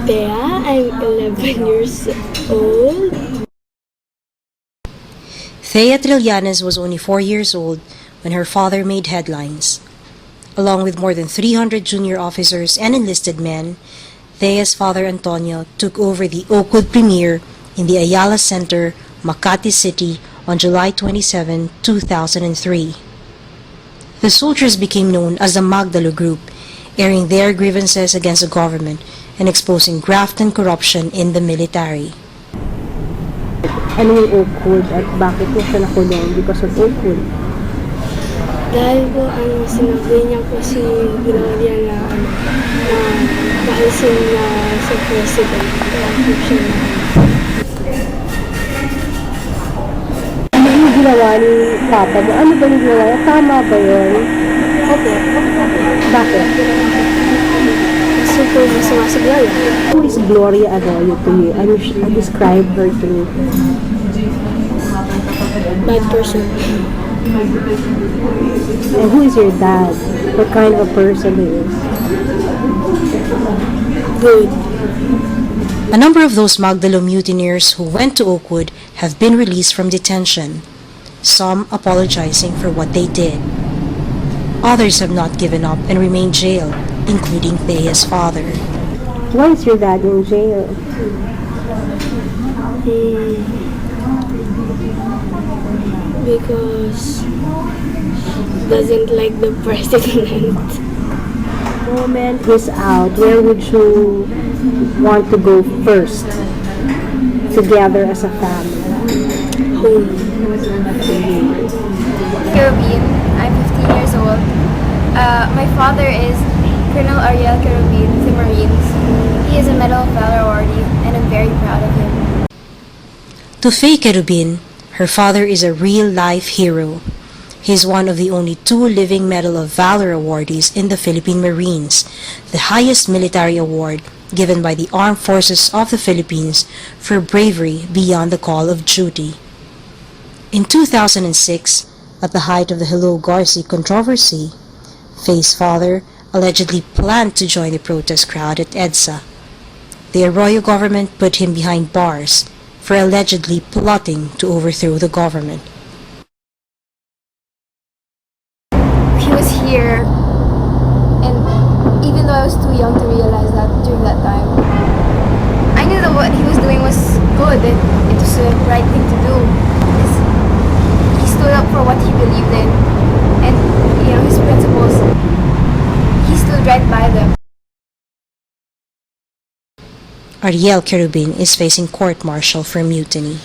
Thea, I'm 11 years old. Thea Trillanes was only 4 years old when her father made headlines. Along with more than 300 junior officers and enlisted men, Thea's father Antonio took over the Oakwood Premier in the Ayala Center, Makati City on July 27, 2003. The soldiers became known as the Magdalo Group, airing their grievances against the government and exposing graft and corruption in the military. Ano yung Oakwood at bakit mo siya nakulong because of Oakwood? Dahil po sinabi niya po si Gloria na paalisin na sa president. Kaya po siya na Ano yung ginawa ni Papa mo? Ano ba yung ginawa? Tama ba yun? Opo. Bakit? Kasi po masama si Gloria. Who is Gloria Arroyo to you? Describe her to me. Bad person. And who is your dad? What kind of a person he is? Good. A number of those Magdalo mutineers who went to Oakwood have been released from detention, some apologizing for what they did. Others have not given up and remain jailed, including Thea's father. Why is your dad in jail? Because doesn't like the president. Moment is out. Where would you want to go first? Together as a family. Home. Caribbean. I'm 15 years old. My father is Colonel Ariel Caribbean of the Marines. He is a Medal of Valor awardee, and I'm very proud of him. To Faye Kerubin, her father is a real-life hero. He is one of the only 2 living Medal of Valor awardees in the Philippine Marines, the highest military award given by the Armed Forces of the Philippines for bravery beyond the call of duty. In 2006, at the height of the Hello Garci controversy, Faye's father allegedly planned to join the protest crowd at EDSA. The Arroyo government put him behind bars for allegedly plotting to overthrow the government. He was here, and even though I was too young to realize that during that time, I knew that what he was doing was good and it was the right thing to do. Because he stood up for what he believed in, and his principles, he stood right by them. Ariel Kerubin is facing court-martial for mutiny.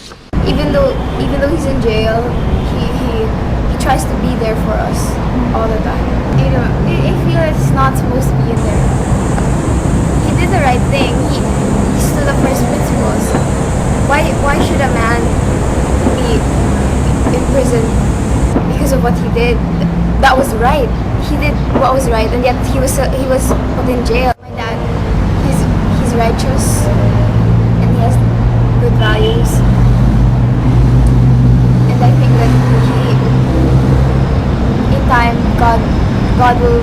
Even though he's in jail, he tries to be there for us all the time. I feel it's not supposed to be in there. He did the right thing. He stood up for his principles. Why should a man be in prison because of what he did? That was right. He did what was right, and yet he was put in jail. My dad, he's righteous, and he has good values. And I think that in time, God will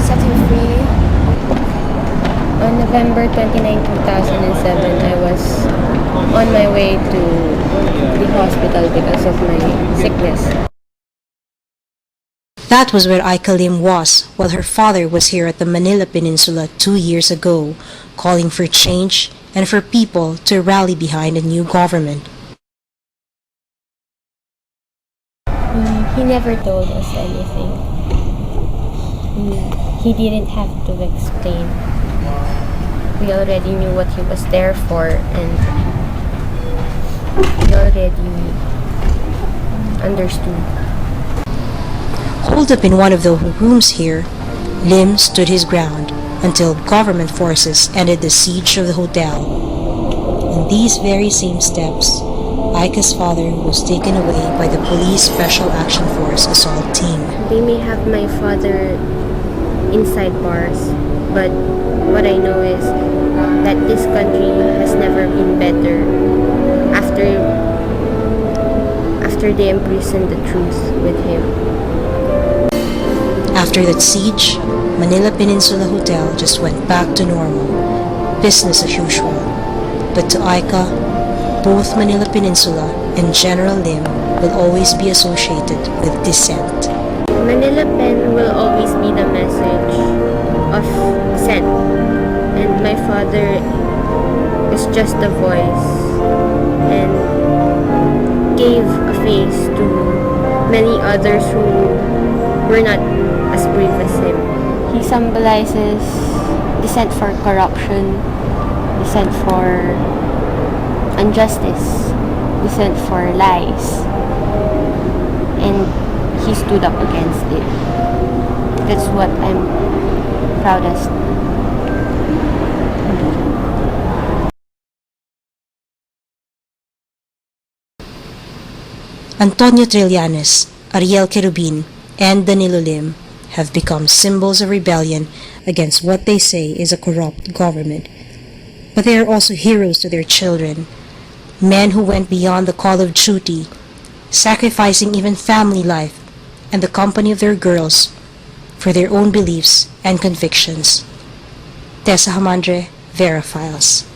set him free. On November 29, 2007, I was on my way to the hospital because of my sickness. That was where Aika Lim was while her father was here at the Manila Peninsula 2 years ago, calling for change and for people to rally behind a new government. He never told us anything. He didn't have to explain. We already knew what he was there for, and we already understood. Holed up in one of the rooms here, Lim stood his ground until government forces ended the siege of the hotel. In these very same steps, Aika's father was taken away by the Police Special Action Force assault team. They may have my father inside bars, but what I know is that this country has never been better after they imprisoned the truth with him. After that siege, Manila Peninsula Hotel just went back to normal. business as usual. But to Aika, both Manila Peninsula and General Lim will always be associated with dissent. Manila Pen will always be the message of dissent, and my father is just a voice and gave a face to many others who were not as brave as him. He symbolizes dissent for corruption, dissent for injustice, dissent for lies, and he stood up against it. That's what I'm proudest. Antonio Trillanes, Ariel Querubin, and Danilo Lim have become symbols of rebellion against what they say is a corrupt government. But they are also heroes to their children, men who went beyond the call of duty, sacrificing even family life and the company of their girls for their own beliefs and convictions. Tessa Hamandre, Vera Files.